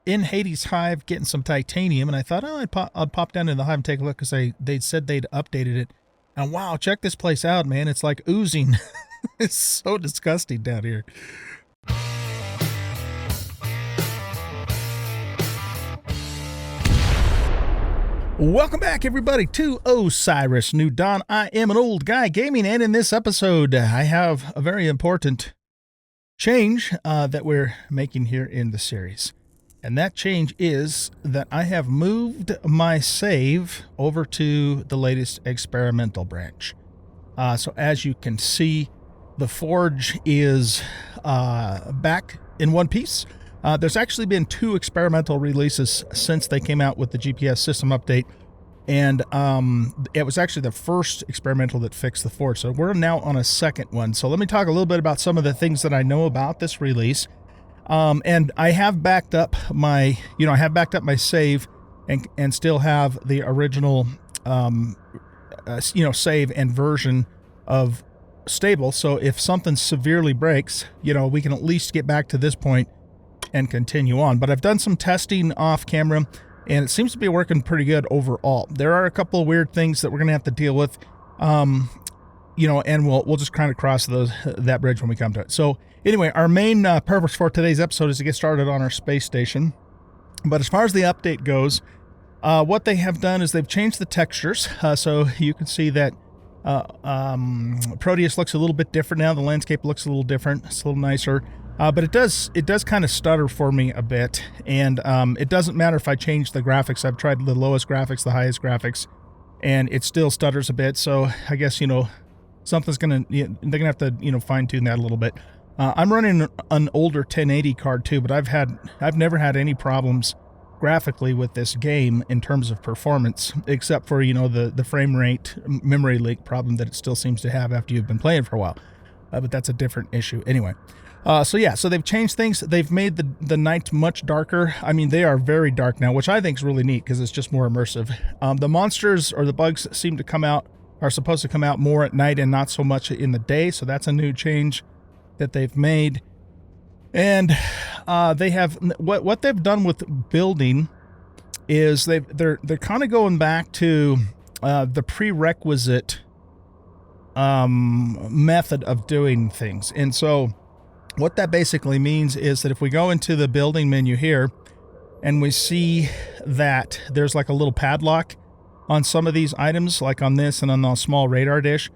in Hades Hive getting some titanium, and I thought, oh, I'd pop down to the Hive and take a look because they said they'd updated it. And wow, check this place out, man. It's like oozing. It's so disgusting down here. Welcome back, everybody, to Osiris New Dawn. I am an old guy gaming, and in this episode, I have a very important change that we're making here in the series. And that change is that I have moved my save over to the latest experimental branch. So as you can see, the Forge is back in one piece. There's actually been 2 experimental releases since they came out with the GPS system update, and it was actually the first experimental that fixed the Forge. So we're now on a second one. So let me talk a little bit about some of the things that I know about this release. And I have backed up my, save and still have the original, save and version of stable. So if something severely breaks, we can at least get back to this point and continue on. But I've done some testing off camera, and it seems to be working pretty good overall. There are a couple of weird things that we're going to have to deal with, and we'll just kind of cross that bridge when we come to it. So anyway, our main purpose for today's episode is to get started on our space station. But as far as the update goes, what they have done is they've changed the textures. So you can see that Proteus looks a little bit different now. The landscape looks a little different. It's a little nicer. But it does kind of stutter for me a bit. And it doesn't matter if I change the graphics. I've tried the lowest graphics, the highest graphics, and it still stutters a bit. So I guess, something's they're gonna have to, fine tune that a little bit. I'm running an older 1080 card too, but I've never had any problems graphically with this game in terms of performance, except for, the frame rate memory leak problem that it still seems to have after you've been playing for a while. But that's a different issue. Anyway. So they've changed things. They've made the night much darker. I mean, they are very dark now, which I think is really neat because it's just more immersive. The monsters or the bugs are supposed to come out more at night and not so much in the day. So that's a new change that they've made. And they have what they've done with building is they're kind of going back to the prerequisite method of doing things. And so what that basically means is that if we go into the building menu here and we see that there's like a little padlock on some of these items, like on this and on the small radar dish,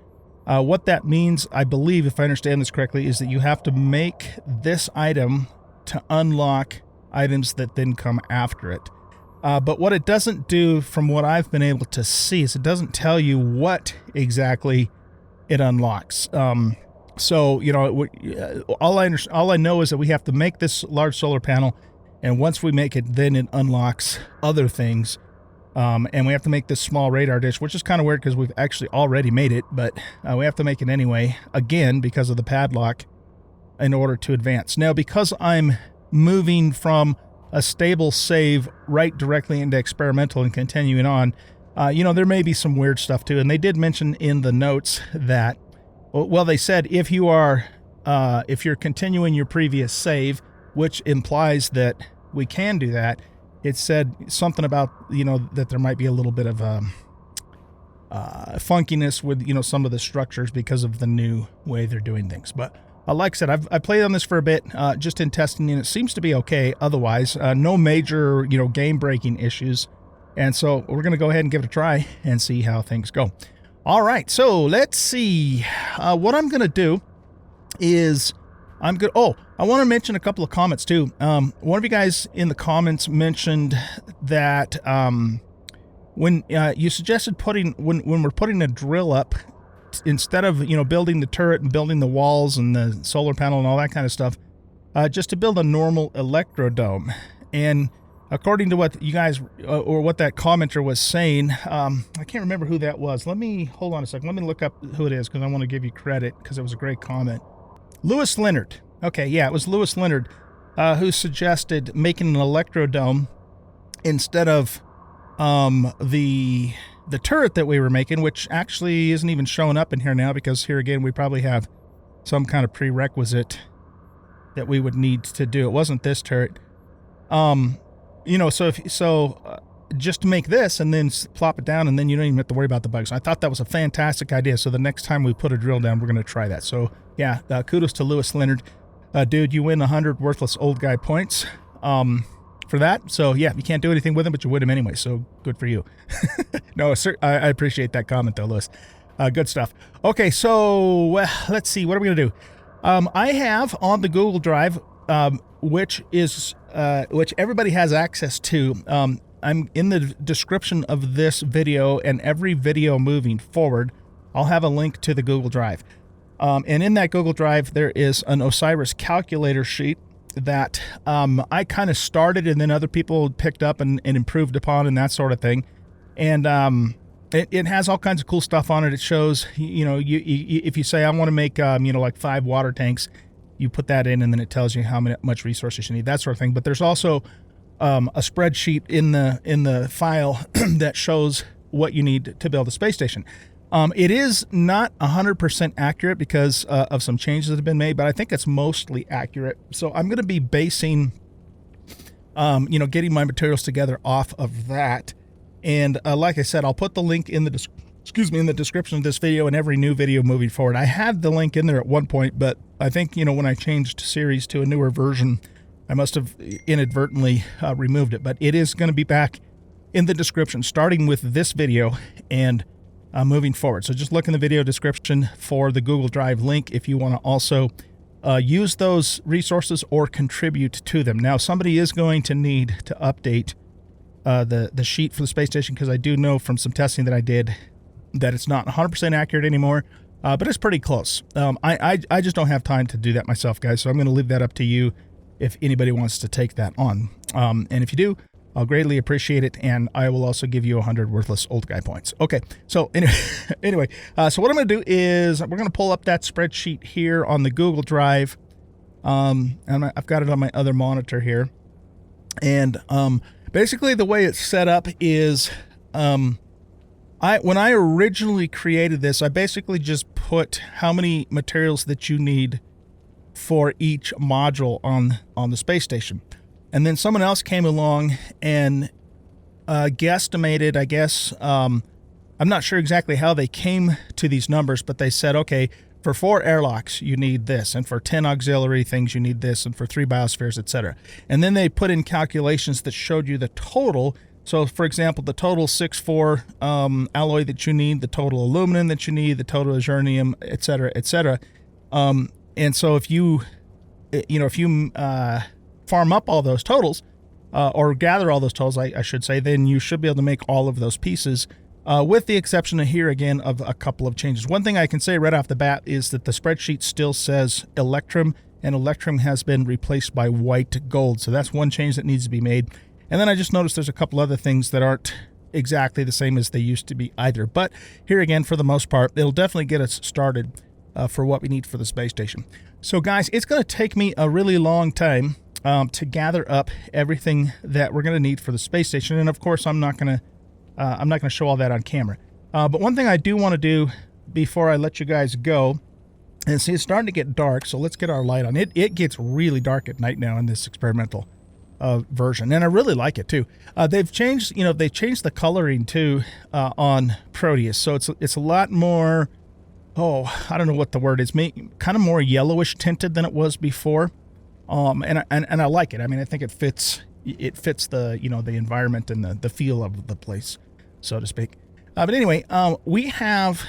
what that means, I believe, if I understand this correctly, is that you have to make this item to unlock items that then come after it. But what it doesn't do, from what I've been able to see, is it doesn't tell you what exactly it unlocks. So, all I know is that we have to make this large solar panel, and once we make it, then it unlocks other things. And we have to make this small radar dish, which is kind of weird because we've actually already made it, but we have to make it anyway, again, because of the padlock, in order to advance. Now, because I'm moving from a stable save right directly into experimental and continuing on, there may be some weird stuff too. And they did mention in the notes that, well, they said if you're continuing your previous save, which implies that we can do that, it said something about, that there might be a little bit of funkiness with, some of the structures because of the new way they're doing things. But like I said, I've played on this for a bit, just in testing, and it seems to be okay. Otherwise, no major, game-breaking issues. And so we're going to go ahead and give it a try and see how things go. All right, so let's see. What I'm going to do is I want to mention a couple of comments too. One of you guys in the comments mentioned that when you suggested when we're putting a drill up, instead of building the turret and building the walls and the solar panel and all that kind of stuff, just to build a normal electrodome. And according to what you guys, or what that commenter was saying, I can't remember who that was. Hold on a second. Let me look up who it is because I want to give you credit because it was a great comment. Lewis Leonard. Okay, yeah, it was Lewis Leonard who suggested making an electrodome instead of the turret that we were making, which actually isn't even showing up in here now because here again we probably have some kind of prerequisite that we would need to do. It wasn't this turret. you know, just to make this and then plop it down, and then you don't even have to worry about the bugs. I thought that was a fantastic idea. So the next time we put a drill down, we're going to try that. So yeah, kudos to Lewis Leonard. Dude, you win 100 worthless old guy points for that. So yeah, you can't do anything with him, but you win him anyway. So good for you. No, sir, I appreciate that comment though, Lewis. Good stuff. Okay, so let's see. What are we going to do? I have on the Google Drive, which everybody has access to. I'm in the description of this video, and every video moving forward, I'll have a link to the Google Drive. And in that Google Drive, there is an Osiris calculator sheet that I kind of started, and then other people picked up and improved upon, and that sort of thing. And it has all kinds of cool stuff on it. It shows, you know, if you say I want to make, you know, like 5 water tanks, you put that in, and then it tells you how much resources you need, that sort of thing. But there's also a spreadsheet in the file that shows what you need to build a space station. It is not 100% accurate because of some changes that have been made, but I think it's mostly accurate. So I'm going to be basing, you know, getting my materials together off of that. And like I said, I'll put the link in the description of this video and every new video moving forward. I had the link in there at one point, but I think, you know, when I changed series to a newer version, I must have inadvertently removed it. But it is going to be back in the description, starting with this video and moving forward. So just look in the video description for the Google Drive link if you want to also use those resources or contribute to them. Now, somebody is going to need to update the sheet for the space station, because I do know from some testing that I did that it's not 100% accurate anymore, but it's pretty close. I just don't have time to do that myself, guys, so I'm going to leave that up to you if anybody wants to take that on. And if you do, I'll greatly appreciate it, and I will also give you 100 worthless old guy points. Okay, so anyway, so what I'm going to do is we're going to pull up that spreadsheet here on the Google Drive, and I've got it on my other monitor here, and basically the way it's set up is when I originally created this, I basically just put how many materials that you need for each module on the space station. And then someone else came along and guesstimated, I guess, I'm not sure exactly how they came to these numbers, but they said, okay, for 4 airlocks, you need this, and for 10 auxiliary things, you need this, and for 3 biospheres, etc. And then they put in calculations that showed you the total. So, for example, the total 6-4 alloy that you need, the total aluminum that you need, the total zirconium, etc., etc. And so if you farm up all those totals, or gather all those totals, I should say, then you should be able to make all of those pieces, with the exception of here, again, of a couple of changes. One thing I can say right off the bat is that the spreadsheet still says electrum, and electrum has been replaced by white gold. So that's one change that needs to be made. And then I just noticed there's a couple other things that aren't exactly the same as they used to be either. But here again, for the most part, it'll definitely get us started for what we need for the space station. So guys, it's going to take me a really long time to gather up everything that we're going to need for the space station. And of course, I'm not going to show all that on camera. But one thing I do want to do before I let you guys go, and see, it's starting to get dark, so let's get our light on. It gets really dark at night now in this experimental version, and I really like it too. They've changed, they changed the coloring too on Proteus, so it's a lot more. Oh, I don't know what the word is. Kind of more yellowish tinted than it was before, and I like it. I mean, I think it fits the the environment and the feel of the place, so to speak. But anyway, we have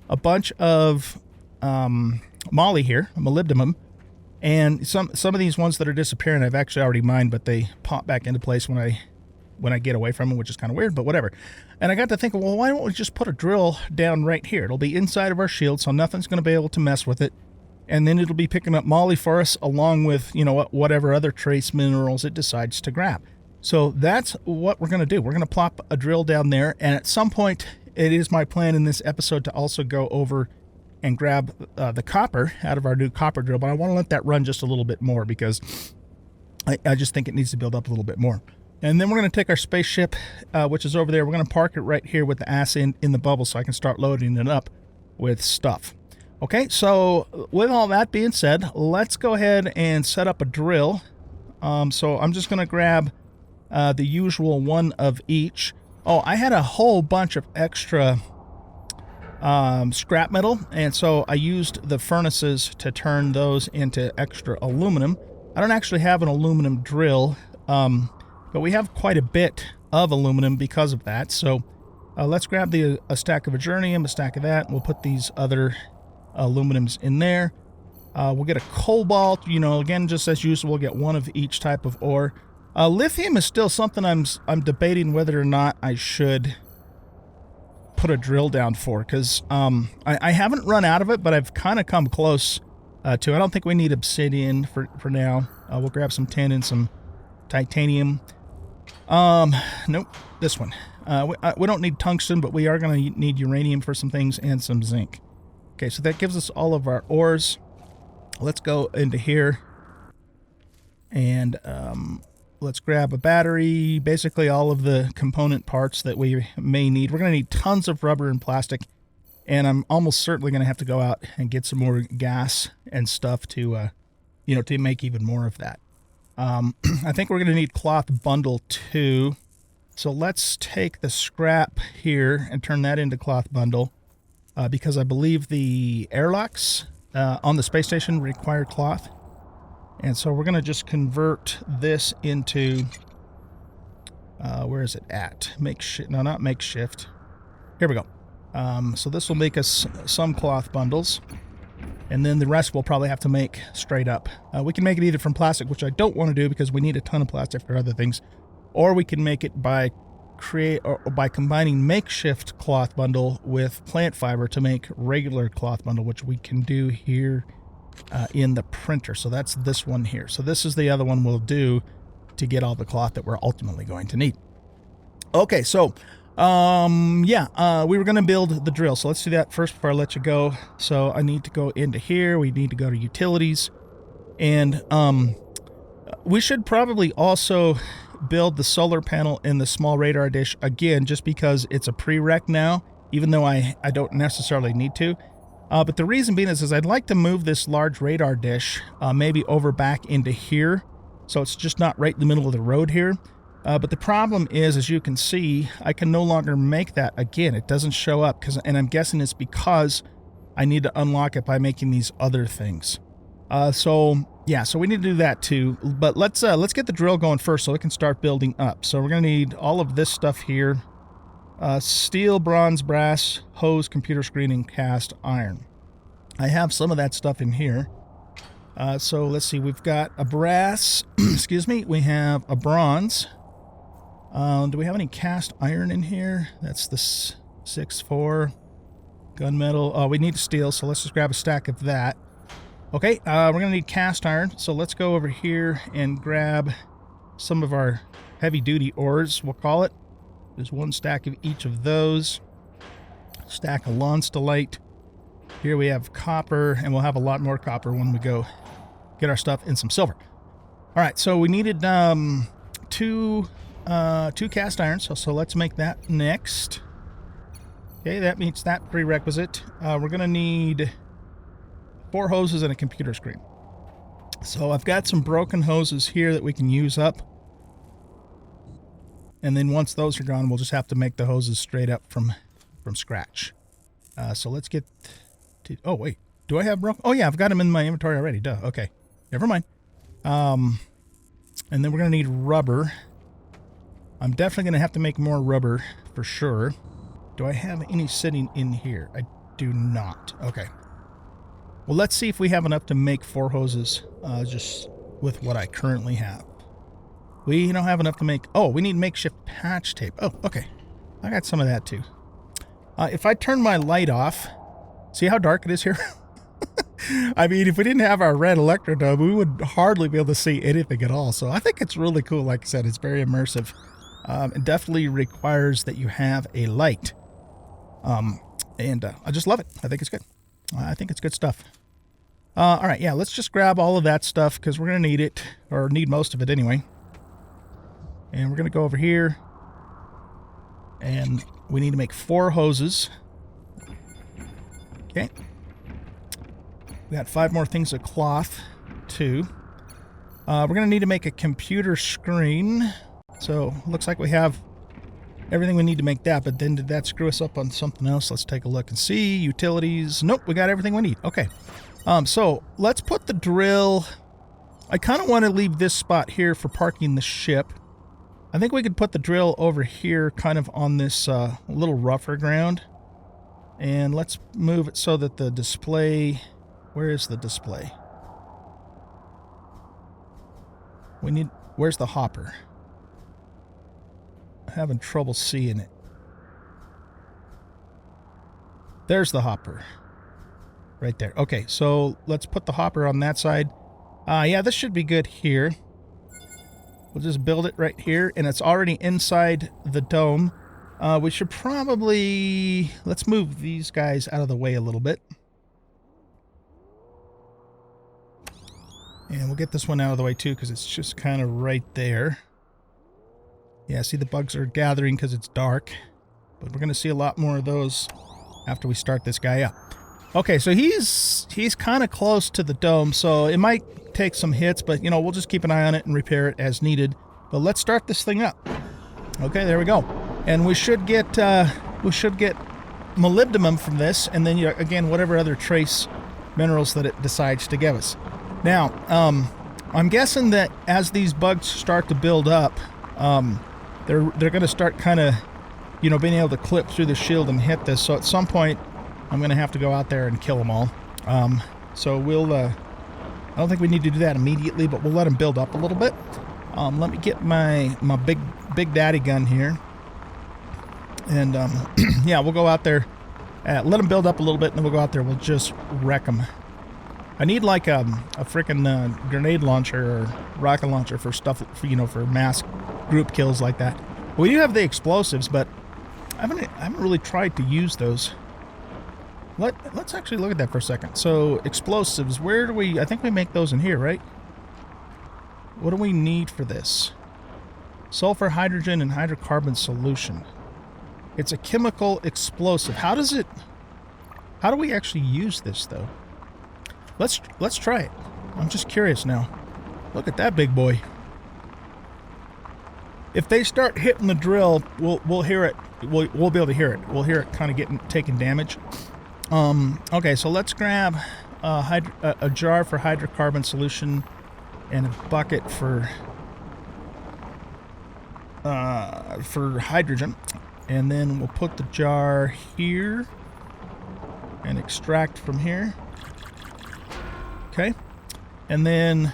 a bunch of moly here, molybdenum, and some of these ones that are disappearing I've actually already mined, but they pop back into place when I get away from them, which is kind of weird, but whatever. And I got to thinking, well, why don't we just put a drill down right here? It'll be inside of our shield, so nothing's going to be able to mess with it. And then it'll be picking up moly for us, along with, whatever other trace minerals it decides to grab. So that's what we're going to do. We're going to plop a drill down there, and at some point, it is my plan in this episode to also go over and grab the copper out of our new copper drill, but I want to let that run just a little bit more because I just think it needs to build up a little bit more. And then we're going to take our spaceship, which is over there. We're going to park it right here with the ass in the bubble so I can start loading it up with stuff. Okay, so with all that being said, let's go ahead and set up a drill. So I'm just going to grab the usual one of each. Oh, I had a whole bunch of extra scrap metal, and so I used the furnaces to turn those into extra aluminum. I don't actually have an aluminum drill, but we have quite a bit of aluminum because of that. So let's grab a stack of adurnium, a stack of that, and we'll put these other aluminums in there. We'll get a cobalt, you know, again, just as usual, we'll get one of each type of ore. Lithium is still something I'm debating whether or not I should put a drill down for, because I haven't run out of it, but I've kind of come close to. I don't think we need obsidian for now. We'll grab some tin and some titanium. Nope, this one. We don't need tungsten, but we are going to need uranium for some things and some zinc. Okay, so that gives us all of our ores. Let's go into here and let's grab a battery, basically all of the component parts that we may need. We're going to need tons of rubber and plastic, and I'm almost certainly going to have to go out and get some more gas and stuff to, you know, to make even more of that. I think we're going to need cloth bundle too. So let's take the scrap here and turn that into cloth bundle, because I believe the airlocks on the space station require cloth. And so we're going to just convert this into, where is it at? Makeshift, no, not makeshift. Here we go. So this will make us some cloth bundles, and then the rest we'll probably have to make straight up. We can make it either from plastic, which I don't want to do because we need a ton of plastic for other things, or we can make it by by combining makeshift cloth bundle with plant fiber to make regular cloth bundle, which we can do here in the printer. So that's this one here. So this is the other one we'll do to get all the cloth that we're ultimately going to need. Okay, so we were going to build the drill, so let's do that first before I let you go. So I need to go into here. We need to go to utilities, and we should probably also build the solar panel in the small radar dish again, just because it's a prereq now, even though I don't necessarily need to. But the reason being is I'd like to move this large radar dish maybe over back into here, so it's just not right in the middle of the road here. But the problem is, as you can see, I can no longer make that again. It doesn't show up, and I'm guessing it's because I need to unlock it by making these other things. So we need to do that too. But let's get the drill going first so it can start building up. So we're going to need all of this stuff here. Steel, bronze, brass, hose, computer screen, and cast iron. I have some of that stuff in here. So let's see, we've got a brass, excuse me, we have a bronze. Do we have any cast iron in here? That's the 6-4 gunmetal. Oh, we need steel, so let's just grab a stack of that. Okay, we're going to need cast iron, so let's go over here and grab some of our heavy-duty ores, we'll call it. There's one stack of each of those. Stack of Lonstalite. Here we have copper, and we'll have a lot more copper when we go get our stuff in some silver. All right, so we needed two cast irons, so let's make that next. Okay, that meets that prerequisite. We're going to need 4 hoses and a computer screen. So I've got some broken hoses here that we can use up. And then once those are gone, we'll just have to make the hoses straight up from scratch. So let's get to... Oh, wait. Do I have broken... Oh, yeah, I've got them in my inventory already. Duh. Okay. Never mind. And then we're going to need rubber. I'm definitely going to have to make more rubber for sure. Do I have any sitting in here? I do not. Okay. Well, let's see if we have enough to make 4 hoses just with what I currently have. We don't have enough to make... Oh, we need makeshift patch tape. Oh, okay. I got some of that too. If I turn my light off... See how dark it is here? I mean, if we didn't have our red electrodome, we would hardly be able to see anything at all. So I think it's really cool. Like I said, it's very immersive. It definitely requires that you have a light. And I just love it. I think it's good. I think it's good stuff. All right, yeah, let's just grab all of that stuff because we're going to need it, or need most of it anyway. And we're going to go over here. And we need to make 4 hoses. Okay. We got 5 more things of cloth, too. We're going to need to make a computer screen. So, looks like we have everything we need to make that, but then did that screw us up on something else? Let's take a look and see. Utilities. Nope, we got everything we need. Okay. So, let's put the drill... I kind of want to leave this spot here for parking the ship. I think we could put the drill over here kind of on this little rougher ground. And let's move it so that the display... Where is the display? We need... Where's the hopper? I'm having trouble seeing it. There's the hopper. Right there. Okay, so let's put the hopper on that side. Yeah, this should be good here. We'll just build it right here, and it's already inside the dome. We should probably... Let's move these guys out of the way a little bit. And we'll get this one out of the way too, because it's just kind of right there. Yeah, see the bugs are gathering because it's dark. But we're going to see a lot more of those after we start this guy up. Okay, so he's kind of close to the dome, so it might take some hits, but, you know, we'll just keep an eye on it and repair it as needed. But let's start this thing up. Okay, there we go. And we should get molybdenum from this, and then, you know, again, whatever other trace minerals that it decides to give us. Now, I'm guessing that as these bugs start to build up, they're going to start kind of, you know, being able to clip through the shield and hit this. So at some point, I'm going to have to go out there and kill them all. So we'll, I don't think we need to do that immediately, but we'll let them build up a little bit. Let me get my big daddy gun here. And, yeah, we'll go out there, let them build up a little bit, and then we'll go out there. We'll just wreck them. I need like a freaking grenade launcher or rocket launcher for stuff, for, you know, for mass group kills like that. We do have the explosives, but I haven't really tried to use those. Let's actually look at that for a second. So explosives, where do we? I think we make those in here, right? What do we need for this? Sulfur, hydrogen, and hydrocarbon solution. It's a chemical explosive. How do we actually use this though? Let's try it. I'm just curious now. Look at that big boy. If they start hitting the drill, we'll hear it. We'll be able to hear it. We'll hear it kind of taking damage. Okay, so let's grab a jar for hydrocarbon solution and a bucket for hydrogen, and then we'll put the jar here and extract from here. Okay, and then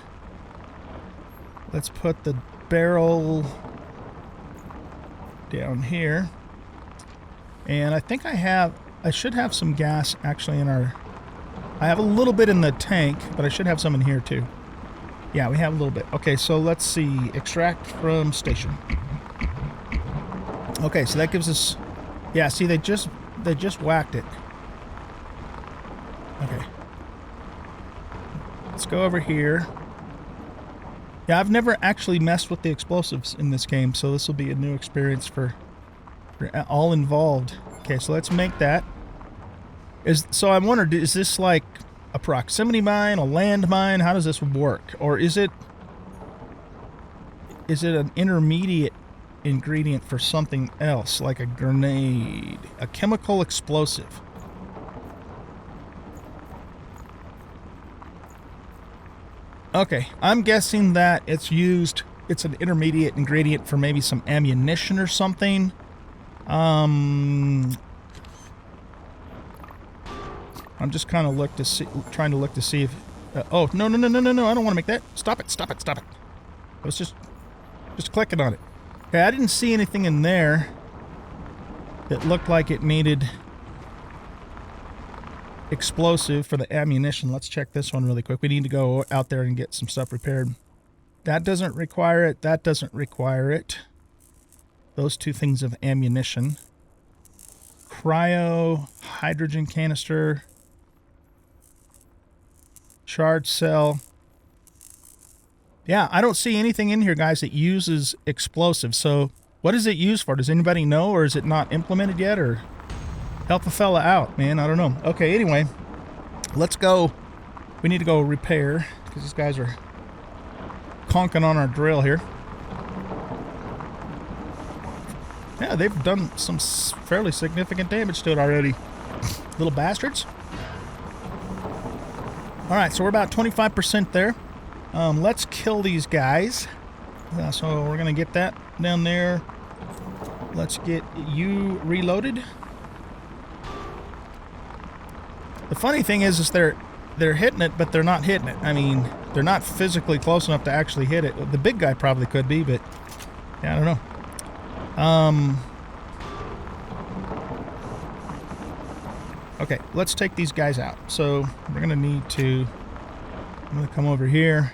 let's put the barrel down here, and I think I should have some gas actually in I have a little bit in the tank, but I should have some in here too. Yeah, we have a little bit. Okay, so let's see. Extract from station. Okay, so that gives us... Yeah, see, they just whacked it. Okay. Let's go over here. Yeah, I've never actually messed with the explosives in this game, so this will be a new experience for all involved. Okay, so let's make that. So I wondered, is this like a proximity mine, a land mine? How does this work? Or is it an intermediate ingredient for something else, like a grenade, a chemical explosive? Okay, I'm guessing that it's an intermediate ingredient for maybe some ammunition or something. I'm just kind of trying to look to see if... oh, no, I don't want to make that. Stop it. I was just clicking on it. Okay, I didn't see anything in there that looked like it needed explosive for the ammunition. Let's check this one really quick. We need to go out there and get some stuff repaired. That doesn't require it. That doesn't require it. Those two things of ammunition. Cryo, hydrogen canister, charge cell. Yeah, I don't see anything in here, guys, that uses explosives. So what is it used for? Does anybody know, or is it not implemented yet? Or help a fella out, man. I don't know. Okay, anyway, let's go. We need to go repair because these guys are conking on our drill here. Yeah, they've done some fairly significant damage to it already. Little bastards. Alright, so we're about 25% there. Let's kill these guys. So we're going to get that down there. Let's get you reloaded. The funny thing is they're hitting it, but they're not hitting it. I mean, they're not physically close enough to actually hit it. The big guy probably could be, but yeah, I don't know. Okay, let's take these guys out. So we're gonna need to. I'm gonna come over here.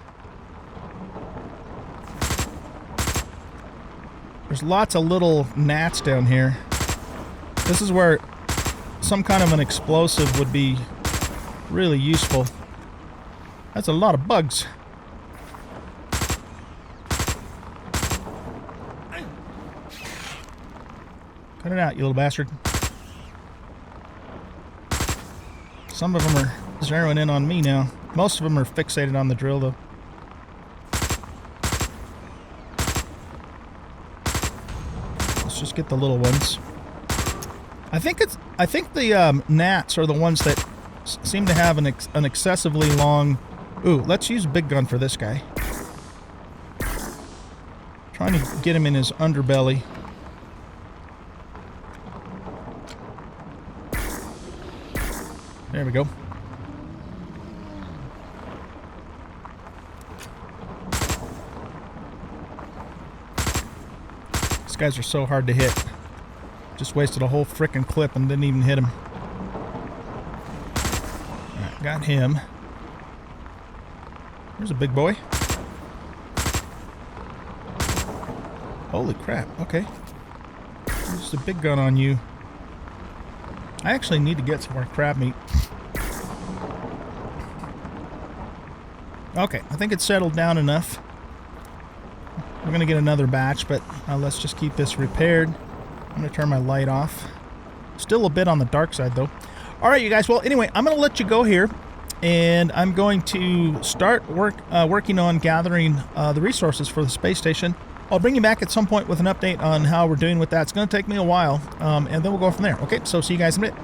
There's lots of little gnats down here. This is where some kind of an explosive would be really useful. That's a lot of bugs. Cut it out, you little bastard. Some of them are zeroing in on me now. Most of them are fixated on the drill, though. Let's just get the little ones. I think the gnats are the ones that seem to have an excessively long... Ooh, let's use a big gun for this guy. Trying to get him in his underbelly. There we go. These guys are so hard to hit. Just wasted a whole frickin' clip and didn't even hit him. Alright, got him. There's a big boy. Holy crap, okay. There's a big gun on you. I actually need to get some more crab meat. Okay, I think it's settled down enough. We're going to get another batch, but let's just keep this repaired. I'm going to turn my light off. Still a bit on the dark side, though. All right, you guys. Well, anyway, I'm going to let you go here, and I'm going to start working on gathering the resources for the space station. I'll bring you back at some point with an update on how we're doing with that. It's going to take me a while, and then we'll go from there. Okay, so see you guys in a bit.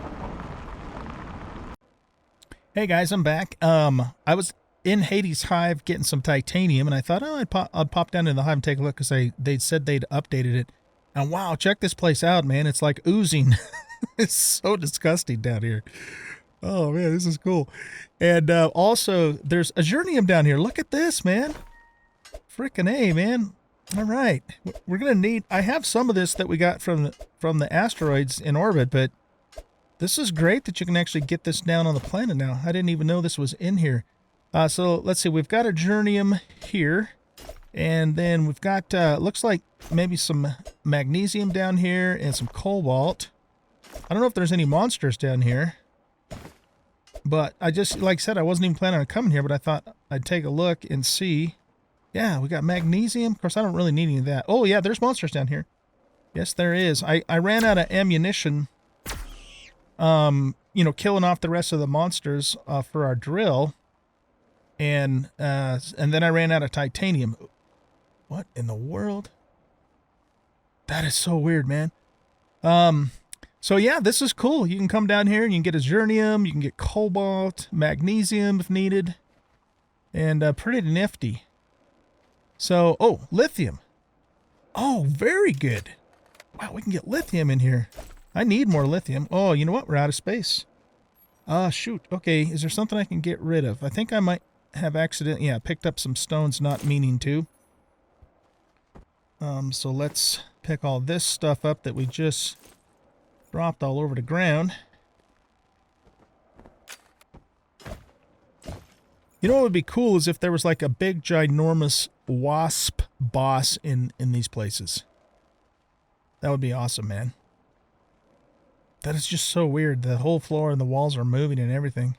Hey, guys, I'm back. I was in Hades' Hive getting some titanium, and I thought, oh, I'd pop down to the Hive and take a look because they said they'd updated it. And wow, check this place out, man. It's like oozing. It's so disgusting down here. Oh, man, this is cool. And also, there's Azurnium down here. Look at this, man. Frickin' A, man. All right. We're going to need... I have some of this that we got from the asteroids in orbit, but this is great that you can actually get this down on the planet now. I didn't even know this was in here. So let's see. We've got Azurnium here. And then we've got, looks like maybe some magnesium down here and some cobalt. I don't know if there's any monsters down here. But I just, like I said, I wasn't even planning on coming here, but I thought I'd take a look and see. Yeah, we got magnesium. Of course, I don't really need any of that. Oh, yeah, there's monsters down here. Yes, there is. I ran out of ammunition, you know, killing off the rest of the monsters for our drill. And then I ran out of titanium. What in the world? That is so weird, man. So yeah, this is cool. You can come down here and you can get Azurnium, you can get cobalt, magnesium if needed, and pretty nifty. So, oh, lithium. Oh, very good. Wow, we can get lithium in here. I need more lithium. Oh, you know what? We're out of space. Shoot. Okay, is there something I can get rid of? I think I might have accidentally, yeah, picked up some stones not meaning to. So let's pick all this stuff up that we just dropped all over the ground. You know what would be cool is if there was like a big, ginormous wasp boss in these places. That would be awesome, man. That is just so weird. The whole floor and the walls are moving and everything.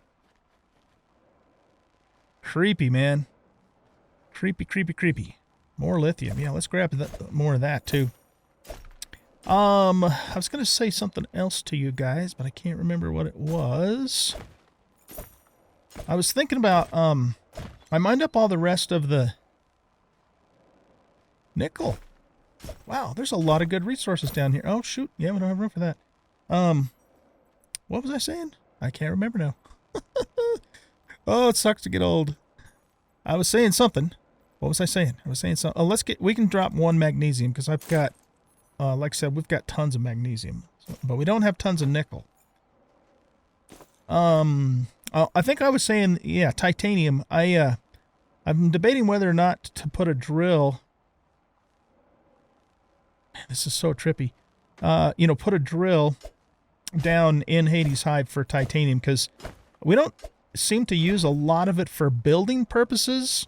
Creepy, man. Creepy, creepy, creepy. More lithium. Yeah, let's grab more of that, too. I was going to say something else to you guys, but I can't remember what it was. I was thinking about, I mined up all the rest of the nickel. Wow, there's a lot of good resources down here. Oh, shoot. Yeah, we don't have room for that. What was I saying? I can't remember now. Oh, it sucks to get old. I was saying something. What was I saying? I was saying something. Oh, we can drop 1 magnesium because I've got, like I said, we've got tons of magnesium. But we don't have tons of nickel. I think I was saying, yeah, titanium. I'm debating whether or not to put a drill. Man, this is so trippy. You know, put a drill down in Hades Hive for titanium because we don't seem to use a lot of it for building purposes.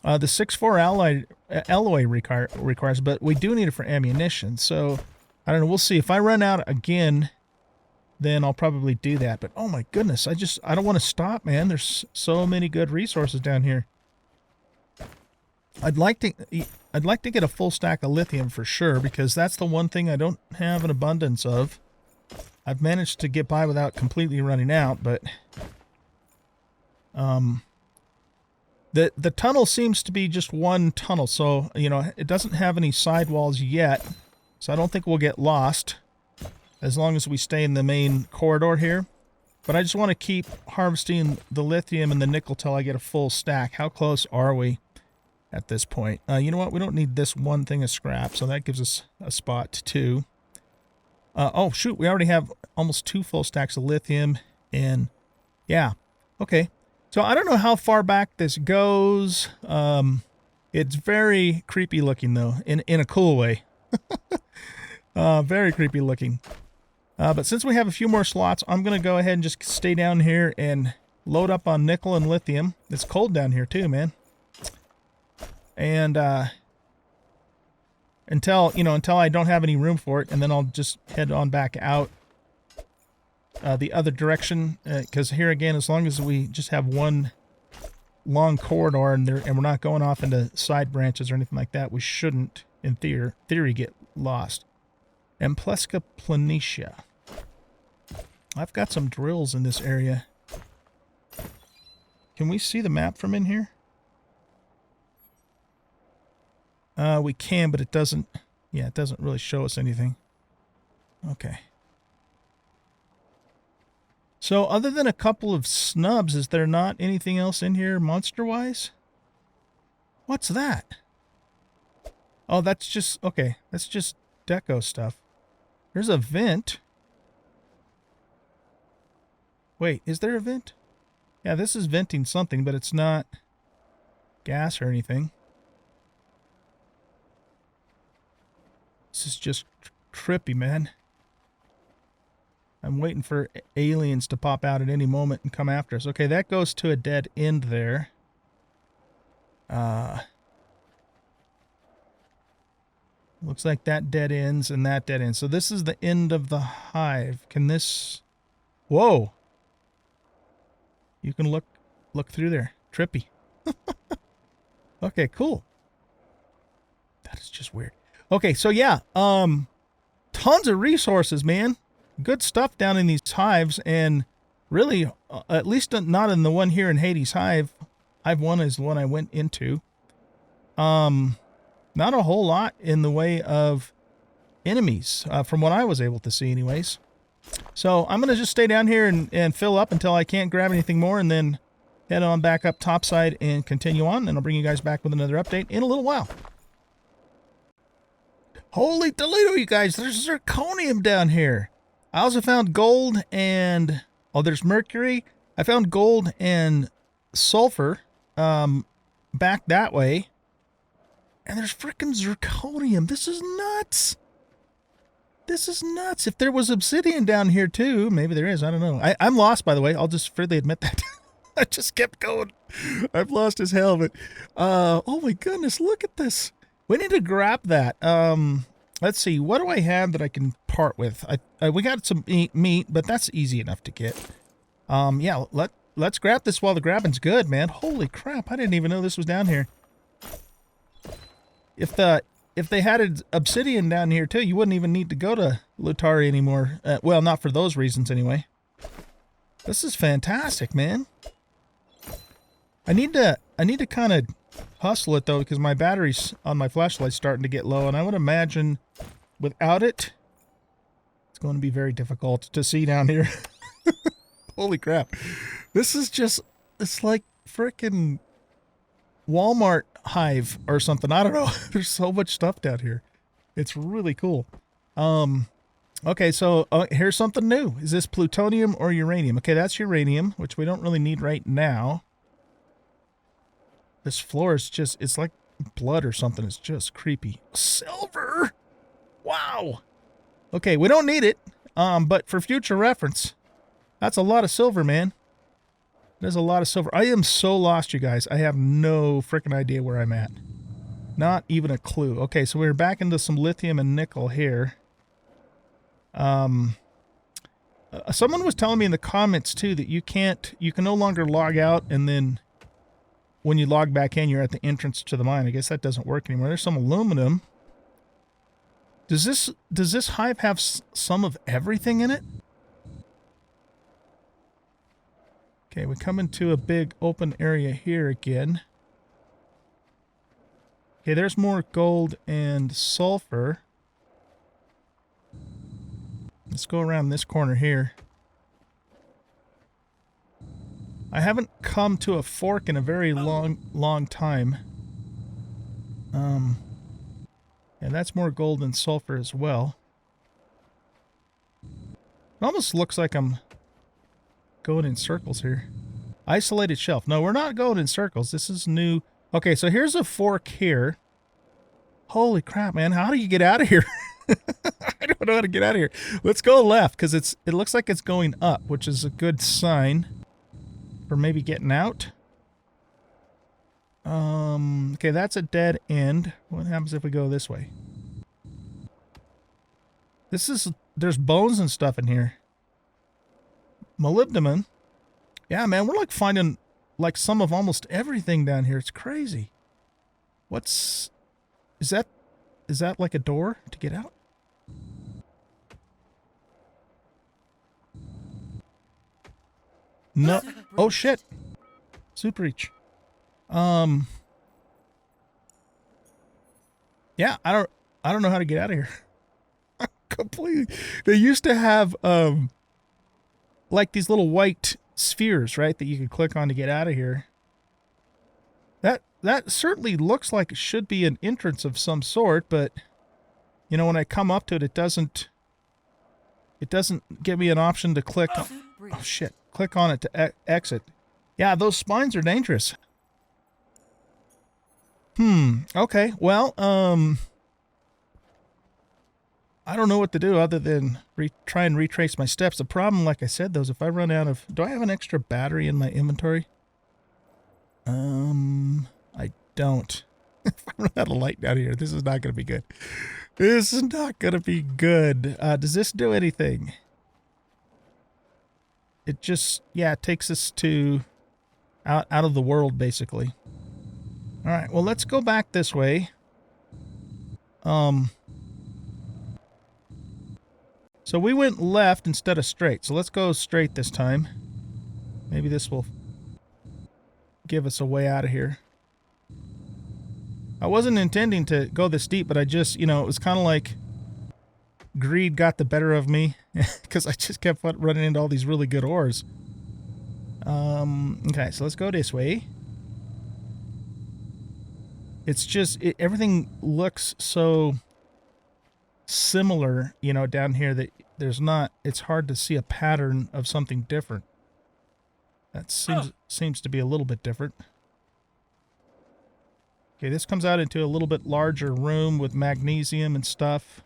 The 6-4 alloy requires, but we do need it for ammunition. So I don't know. We'll see. If I run out again, then I'll probably do that. But oh my goodness, I don't want to stop, man. There's so many good resources down here. I'd like to get a full stack of lithium for sure, because that's the one thing I don't have an abundance of. I've managed to get by without completely running out, but the tunnel seems to be just one tunnel, so you know it doesn't have any sidewalls yet, so I don't think we'll get lost as long as we stay in the main corridor here. But I just want to keep harvesting the lithium and the nickel till I get a full stack. How close are we at this point? You know what? We don't need this one thing of scrap, so that gives us a spot too. Oh, shoot. We already have almost 2 full stacks of lithium. And, yeah. Okay. So, I don't know how far back this goes. It's very creepy looking, though, in a cool way. Very creepy looking. But since we have a few more slots, I'm going to go ahead and just stay down here and load up on nickel and lithium. It's cold down here, too, man. And, until I don't have any room for it, and then I'll just head on back out the other direction, because here again, as long as we just have one long corridor and we're not going off into side branches or anything like that, we shouldn't, in theory, get lost. Amplesca planitia. I've got some drills in this area. Can we see the map from in here? We can, but it doesn't really show us anything. Okay. So, other than a couple of snubs, is there not anything else in here monster-wise? What's that? Oh, that's just, okay, that's just deco stuff. There's a vent. Wait, is there a vent? Yeah, this is venting something, but it's not gas or anything. This is just trippy, man. I'm waiting for aliens to pop out at any moment and come after us. Okay, that goes to a dead end there. Looks like that dead ends and that dead ends. So this is the end of the hive. Can this... Whoa! You can look through there. Trippy. Okay, cool. That is just weird. Okay, so yeah, tons of resources, man. Good stuff down in these hives, and really, at least not in the one here in Hades Hive. Hive 1 is the one I went into. Not a whole lot in the way of enemies, from what I was able to see anyways. So I'm going to just stay down here and fill up until I can't grab anything more, and then head on back up topside and continue on, and I'll bring you guys back with another update in a little while. Holy Toledo, you guys, there's zirconium down here. I also found gold and, oh, there's mercury. I found gold and sulfur back that way. And there's frickin' zirconium. This is nuts. This is nuts. If there was obsidian down here too, maybe there is, I don't know. I'm lost, by the way. I'll just freely admit that. I just kept going. I've lost as hell, but oh my goodness, look at this. We need to grab that. Let's see. What do I have that I can part with? We got some meat, but that's easy enough to get. Yeah, let's grab this while the grabbing's good, man. Holy crap, I didn't even know this was down here. If they had obsidian down here too, you wouldn't even need to go to Lutari anymore. Well, not for those reasons anyway. This is fantastic, man. I need to kind of hustle it, though, because my batteries on my flashlight's starting to get low, and I would imagine without it, it's going to be very difficult to see down here. Holy crap. This is just, it's like frickin' Walmart Hive or something. I don't know. There's so much stuff down here. It's really cool. Okay, so here's something new. Is this plutonium or uranium? Okay, that's uranium, which we don't really need right now. This floor is just, it's like blood or something. It's just creepy. Silver! Wow! Okay, we don't need it, but for future reference, that's a lot of silver, man. There's a lot of silver. I am so lost, you guys. I have no freaking idea where I'm at. Not even a clue. Okay, so we're back into some lithium and nickel here. Someone was telling me in the comments, too, that you can no longer log out, and then when you log back in, you're at the entrance to the mine. I guess that doesn't work anymore. There's some aluminum. Does this hive have some of everything in it? Okay, we come into a big open area here again. Okay, there's more gold and sulfur. Let's go around this corner here. I haven't come to a fork in a very long time. And that's more gold and sulfur as well. It almost looks like I'm going in circles here. Isolated shelf. No, we're not going in circles. This is new. Okay, so here's a fork here. Holy crap, man. How do you get out of here? I don't know how to get out of here. Let's go left, because it looks like it's going up, which is a good sign for maybe getting out. Okay, that's a dead end. What happens if we go this way? There's bones and stuff in here. Molybdenum. Yeah, man, we're like finding like some of almost everything down here. It's crazy. Is that like a door to get out? No. Oh shit. Super reach. Yeah, I don't know how to get out of here. Completely. They used to have like these little white spheres, right, that you could click on to get out of here. That certainly looks like it should be an entrance of some sort, but you know, when I come up to it, it doesn't give me an option to click on. Oh shit. Click on it to exit. Yeah, those spines are dangerous. Okay. Well, I don't know what to do other than try and retrace my steps. The problem, like I said, though, is if I run out of... Do I have an extra battery in my inventory? I don't. If I run out of light down here, this is not going to be good. This is not going to be good. Does this do anything? It just, yeah, it takes us to out of the world, basically. All right, well, let's go back this way. So we went left instead of straight. So let's go straight this time. Maybe this will give us a way out of here. I wasn't intending to go this deep, but I just, you know, it was kind of like greed got the better of me because I just kept running into all these really good ores. Okay, so let's go this way. It's just, everything looks so similar, you know, down here that it's hard to see a pattern of something different. That seems to be a little bit different. Okay, this comes out into a little bit larger room with magnesium and stuff.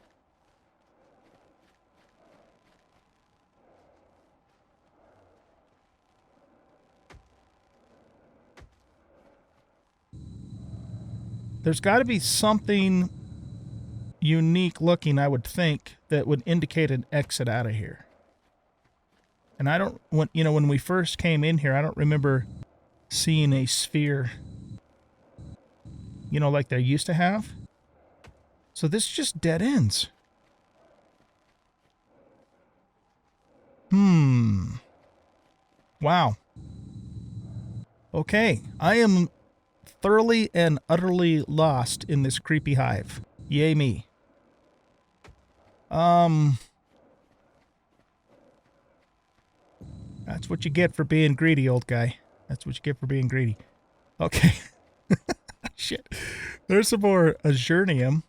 There's got to be something unique looking, I would think, that would indicate an exit out of here. And I don't, when we first came in here, I don't remember seeing a sphere, you know, like they used to have. So this just dead ends. Wow. Okay, I am thoroughly and utterly lost in this creepy hive. Yay me. That's what you get for being greedy, old guy. That's what you get for being greedy. Okay. Shit. There's some more Azurnium.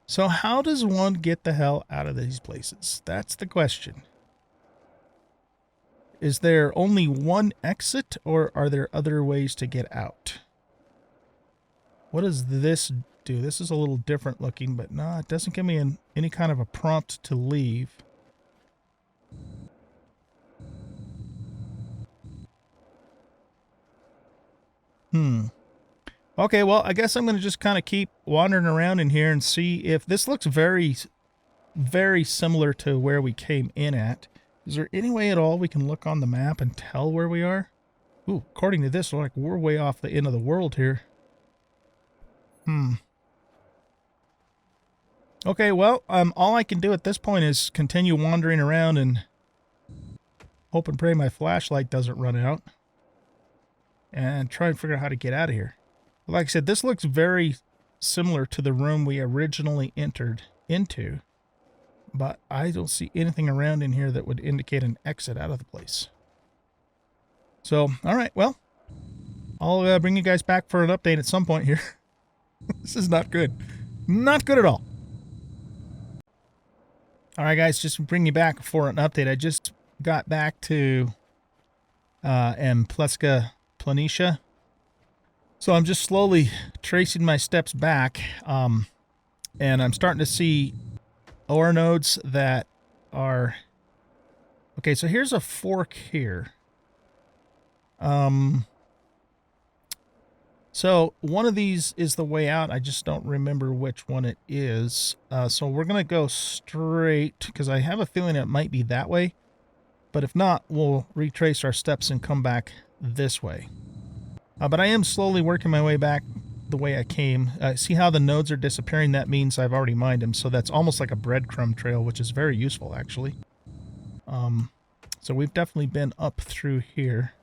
So how does one get the hell out of these places? That's the question. Is there only one exit, or are there other ways to get out? What does this do? This is a little different looking, but no, it doesn't give me any kind of a prompt to leave. Okay, well, I guess I'm going to just kind of keep wandering around in here and see if this looks very, very similar to where we came in at. Is there any way at all we can look on the map and tell where we are? Ooh, according to this, like we're way off the end of the world here. Okay, well, all I can do at this point is continue wandering around and hope and pray my flashlight doesn't run out. And try and figure out how to get out of here. Like I said, this looks very similar to the room we originally entered into. But I don't see anything around in here that would indicate an exit out of the place. So, alright, well, I'll bring you guys back for an update at some point here. This is not good. Not good at all. Alright guys, just to bring you back for an update. I just got back to Plesca Planitia. So I'm just slowly tracing my steps back, and I'm starting to see ore nodes that are... Okay, so here's a fork here. So one of these is the way out. I just don't remember which one it is. So we're going to go straight, because I have a feeling it might be that way. But if not, we'll retrace our steps and come back this way. But I am slowly working my way back the way I came. See how the nodes are disappearing? That means I've already mined them. So that's almost like a breadcrumb trail, which is very useful, actually. So we've definitely been up through here.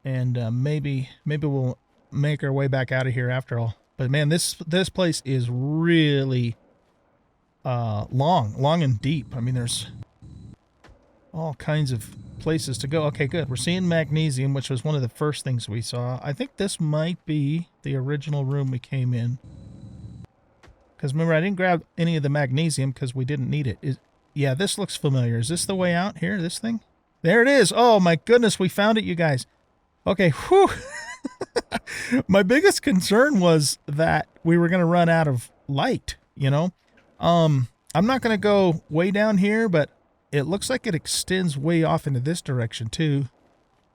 And maybe we'll make our way back out of here after all. But man, this place is really long and deep. I mean, there's all kinds of places to go. Okay, good. We're seeing magnesium, which was one of the first things we saw. I think this might be the original room we came in. Because remember, I didn't grab any of the magnesium because we didn't need it. Yeah, this looks familiar. Is this the way out here, this thing? There it is. Oh my goodness, we found it, you guys. Okay, whew. My biggest concern was that we were going to run out of light, you know? I'm not going to go way down here, but it looks like it extends way off into this direction, too.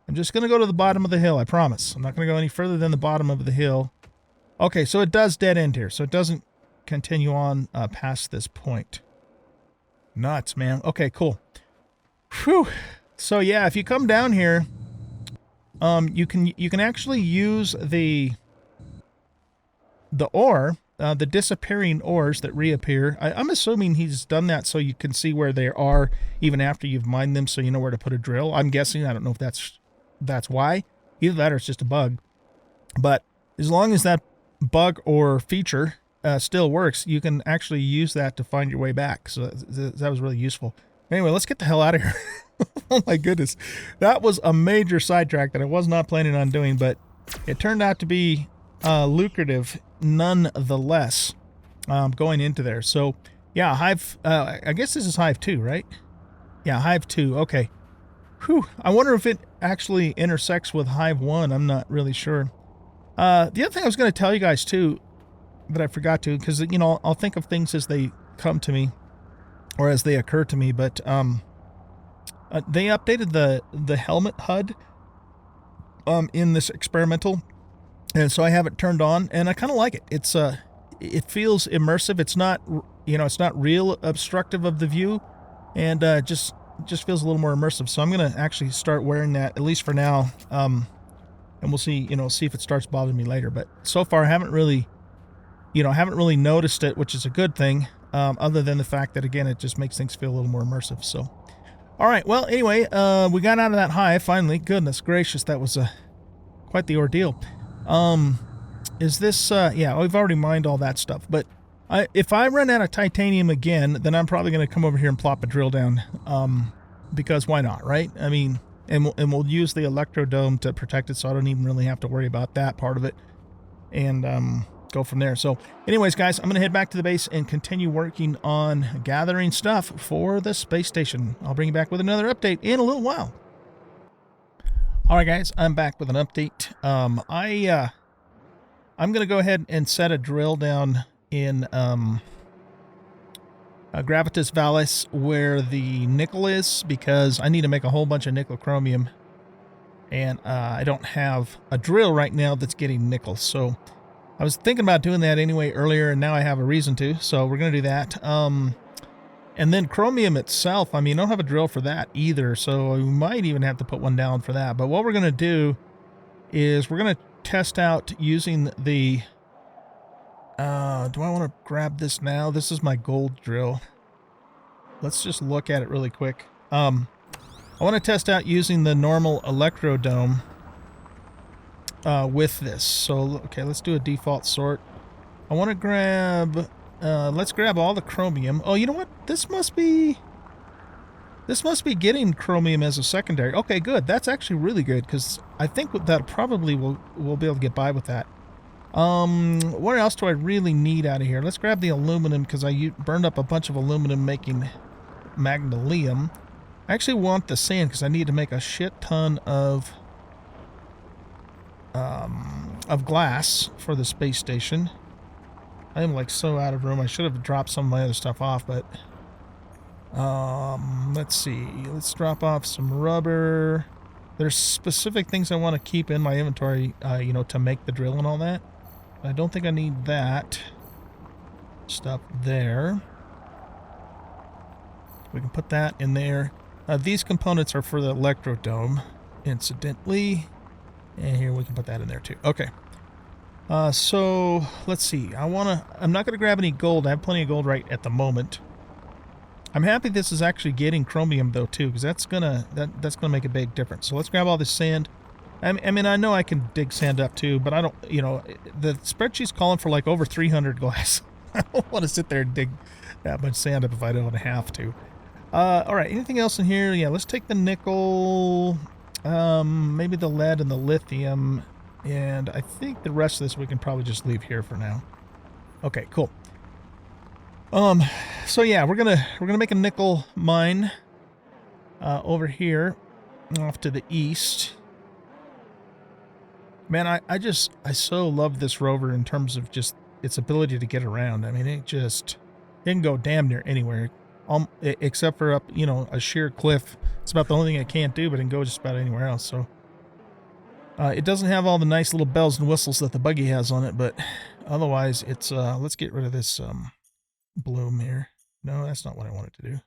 I'm just going to go to the bottom of the hill, I promise. I'm not going to go any further than the bottom of the hill. Okay, so it does dead end here, so it doesn't continue on past this point. Nuts, man. Okay, cool. Whew. So, yeah, if you come down here... you can actually use the ore, the disappearing ores that reappear. I'm assuming he's done that so you can see where they are even after you've mined them, so you know where to put a drill. I'm guessing. I don't know if that's why. Either that or it's just a bug. But as long as that bug or feature still works, you can actually use that to find your way back. So that was really useful. Anyway, let's get the hell out of here. Oh my goodness. That was a major sidetrack that I was not planning on doing, but it turned out to be lucrative nonetheless going into there. So, yeah, Hive, I guess this is Hive 2, right? Yeah, Hive 2, okay. Whew, I wonder if it actually intersects with Hive 1. I'm not really sure. The other thing I was going to tell you guys, too, that I forgot to, because, you know, I'll think of things as they come to me, or as they occur to me, but they updated the helmet HUD in this experimental, and so I have it turned on, and I kind of like it. It feels immersive. It's not, you know, it's not real obstructive of the view, and just feels a little more immersive. So I'm gonna actually start wearing that, at least for now, and we'll see, you know, see if it starts bothering me later. But so far, I haven't really noticed it, which is a good thing. Other than the fact that, again, it just makes things feel a little more immersive. So, All right, well, anyway, we got out of that hive finally. Goodness gracious, that was quite the ordeal. Is this, yeah, we've already mined all that stuff, but if I run out of titanium again, then I'm probably going to come over here and plop a drill down, because why not, right? I mean, and we'll use the electrodome to protect it, so I don't even really have to worry about that part of it, and go from there. So anyways, guys, I'm going to head back to the base and continue working on gathering stuff for the space station. I'll bring you back with another update in a little while. All right, guys, I'm back with an update. I'm going to go ahead and set a drill down in Gravitas Vallis where the nickel is, because I need to make a whole bunch of nickel chromium, and I don't have a drill right now that's getting nickel. So I was thinking about doing that anyway earlier, and now I have a reason to, so we're going to do that. And then chromium itself, I mean, I don't have a drill for that either, so we might even have to put one down for that. But what we're going to do is we're going to test out using the... do I want to grab this now? This is my gold drill. Let's just look at it really quick. I want to test out using the normal electrodome with this. So, okay, let's do a default sort. I want to grab... let's grab all the chromium. Oh, you know what? This must be getting chromium as a secondary. Okay, good. That's actually really good, because I think that probably we'll be able to get by with that. What else do I really need out of here? Let's grab the aluminum, because I burned up a bunch of aluminum making magnesium. I actually want the sand, because I need to make a shit ton of glass for the space station. I am like so out of room. I should have dropped some of my other stuff off, but let's see. Let's drop off some rubber. There's specific things I want to keep in my inventory, you know, to make the drill and all that. I don't think I need that stuff there. We can put that in there. These components are for the electrodome, incidentally. And here we can put that in there too. Okay. So let's see. I'm not going to grab any gold. I have plenty of gold right at the moment. I'm happy this is actually getting chromium though too, because that's gonna make a big difference. So let's grab all this sand. I mean, I know I can dig sand up too, but I don't, you know, the spreadsheet's calling for like over 300 glass. I don't want to sit there and dig that much sand up if I don't have to. All right, anything else in here? Yeah, let's take the nickel, maybe the lead and the lithium, and I think the rest of this we can probably just leave here for now. Okay, cool. So yeah, we're gonna make a nickel mine over here off to the east. Man, I so love this rover in terms of just its ability to get around. I mean, it can go damn near anywhere, except for up, you know, a sheer cliff. It's about the only thing it can't do, but it can go just about anywhere else. So it doesn't have all the nice little bells and whistles that the buggy has on it, but otherwise it's let's get rid of this bloom here. No, that's not what I wanted to do.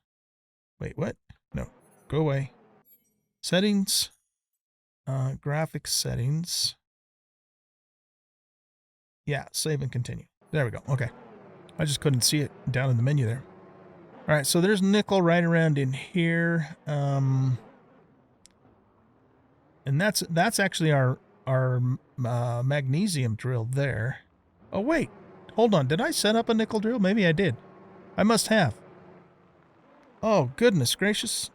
Wait, what? No, go away. Settings, graphics settings. Yeah, save and continue. There we go. Okay. I just couldn't see it down in the menu there. All right, so there's nickel right around in here. And that's actually our magnesium drill there. Oh, wait. Hold on. Did I set up a nickel drill? Maybe I did. I must have. Oh, goodness gracious.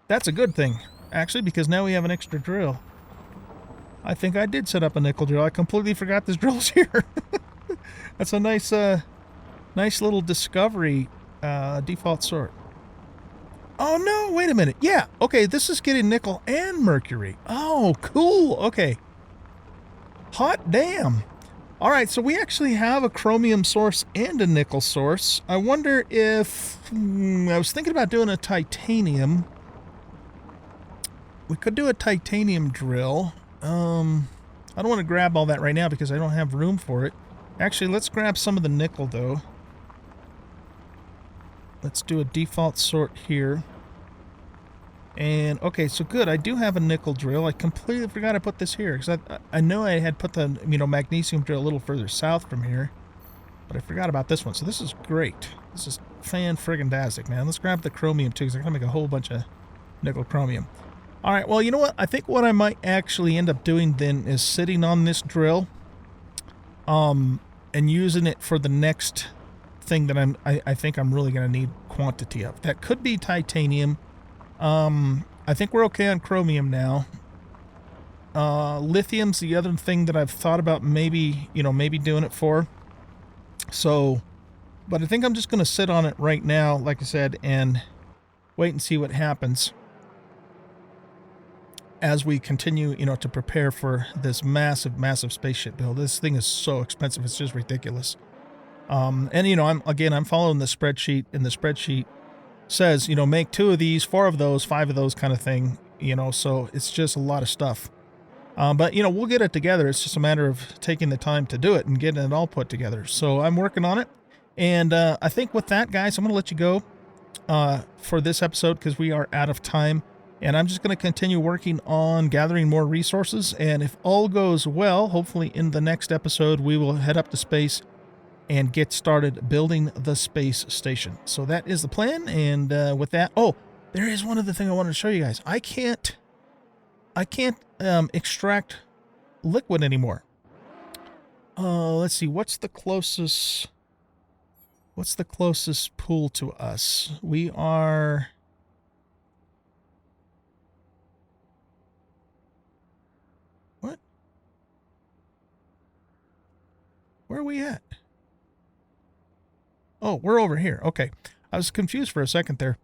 That's a good thing, actually, because now we have an extra drill. I think I did set up a nickel drill. I completely forgot this drill's here. That's a nice little discovery default sort. Oh, no, wait a minute. Yeah, okay, this is getting nickel and mercury. Oh, cool. Okay. Hot damn. All right, so we actually have a chromium source and a nickel source. I wonder if... I was thinking about doing a titanium. We could do a titanium drill. I don't want to grab all that right now because I don't have room for it. Actually, let's grab some of the nickel, though. Let's do a default sort here. And, okay, so good. I do have a nickel drill. I completely forgot to put this here, because I know I had put the, you know, magnesium drill a little further south from here, but I forgot about this one. So this is great. This is fan-friggin-tastic, man. Let's grab the chromium, too, because I'm going to make a whole bunch of nickel chromium. All right, well, you know what? I think what I might actually end up doing then is sitting on this drill and using it for the next thing that I think I'm really going to need quantity of. That could be titanium. I think we're okay on chromium now. Lithium's the other thing that I've thought about maybe doing it for. So, but I think I'm just going to sit on it right now, like I said, and wait and see what happens as we continue, to prepare for this massive, massive spaceship build. This thing is so expensive. It's just ridiculous. And, I'm following the spreadsheet, and the spreadsheet says, make 2 of these, 4 of those, 5 of those kind of thing, so it's just a lot of stuff. But, we'll get it together. It's just a matter of taking the time to do it and getting it all put together. So I'm working on it. And I think with that, guys, I'm going to let you go for this episode because we are out of time. And I'm just going to continue working on gathering more resources. And if all goes well, hopefully in the next episode, we will head up to space and get started building the space station. So that is the plan. And with that, there is one other thing I wanted to show you guys. I can't extract liquid anymore. Let's see. What's the closest pool to us? We are... What? Where are we at? Oh, we're over here. Okay. I was confused for a second there.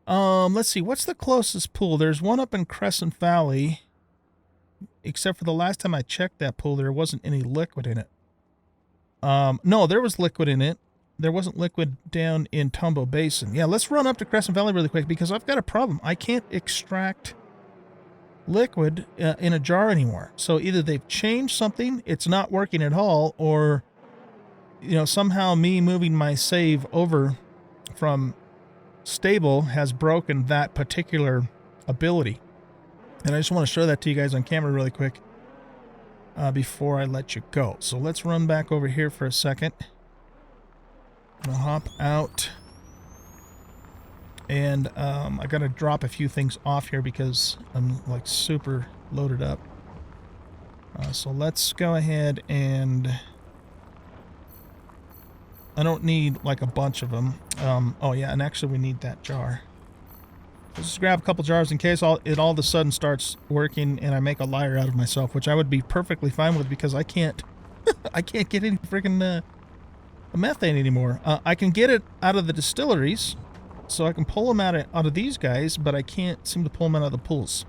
Let's see. What's the closest pool? There's one up in Crescent Valley. Except for the last time I checked that pool, there wasn't any liquid in it. No, there was liquid in it. There wasn't liquid down in Tombo Basin. Yeah, let's run up to Crescent Valley really quick because I've got a problem. I can't extract liquid in a jar anymore. So either they've changed something, it's not working at all, or, somehow me moving my save over from stable has broken that particular ability. And I just want to show that to you guys on camera really quick before I let you go. So let's run back over here for a second. I'm going to hop out. And I got to drop a few things off here because I'm like super loaded up. So let's go ahead and... I don't need like a bunch of them. Oh yeah, and actually we need that jar. Let's just grab a couple jars in case it all of a sudden starts working and I make a liar out of myself, which I would be perfectly fine with because I can't I can't get any freaking methane anymore. I can get it out of the distilleries, so I can pull them out of these guys, but I can't seem to pull them out of the pools.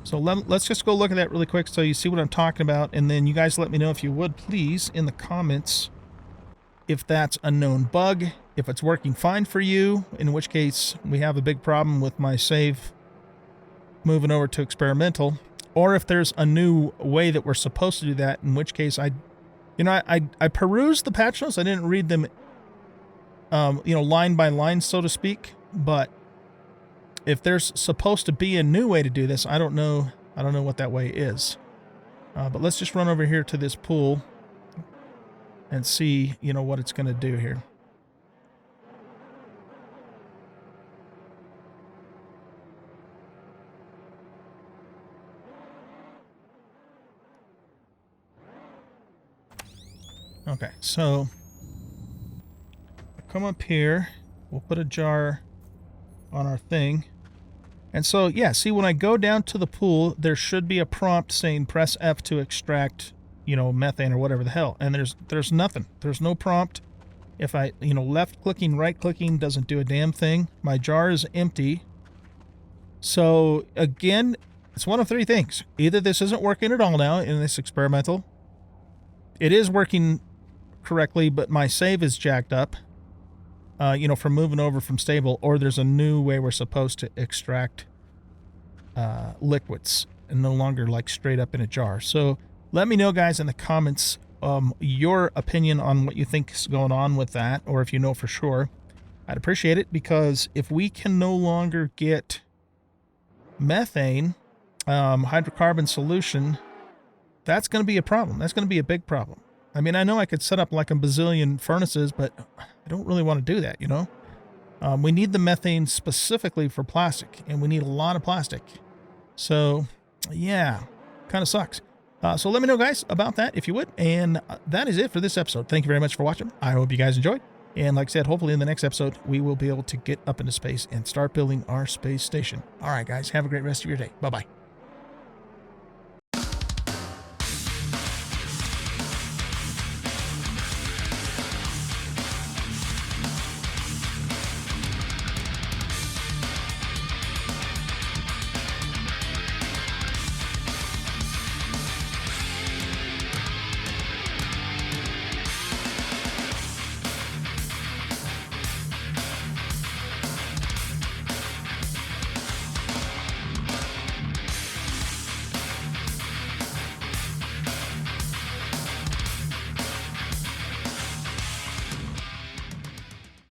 So let's just go look at that really quick so you see what I'm talking about, and then you guys let me know if you would, please, in the comments, if that's a known bug, if it's working fine for you, in which case we have a big problem with my save moving over to experimental, or if there's a new way that we're supposed to do that, in which case I perused the patch notes. I didn't read them, line by line, so to speak, but if there's supposed to be a new way to do this, I don't know what that way is. But let's just run over here to this pool and see, what it's going to do here. Okay, so come up here. We'll put a jar on our thing. And so, yeah, see, when I go down to the pool, there should be a prompt saying press F to extract, methane or whatever the hell. And there's nothing. There's no prompt. If I, left clicking, right clicking doesn't do a damn thing. My jar is empty. So again, it's one of 3 things. Either this isn't working at all now in this experimental. It is working correctly, but my save is jacked up, from moving over from stable, or there's a new way we're supposed to extract liquids and no longer like straight up in a jar. So let me know, guys, in the comments your opinion on what you think is going on with that, or if you know for sure. I'd appreciate it, because if we can no longer get methane, hydrocarbon solution, that's going to be a problem. That's going to be a big problem. I mean, I know I could set up like a bazillion furnaces, but I don't really want to do that, We need the methane specifically for plastic, and we need a lot of plastic. So, yeah, kind of sucks. So let me know, guys, about that if you would. And that is it for this episode. Thank you very much for watching. I hope you guys enjoyed. And like I said, hopefully in the next episode, we will be able to get up into space and start building our space station. All right, guys, have a great rest of your day. Bye-bye.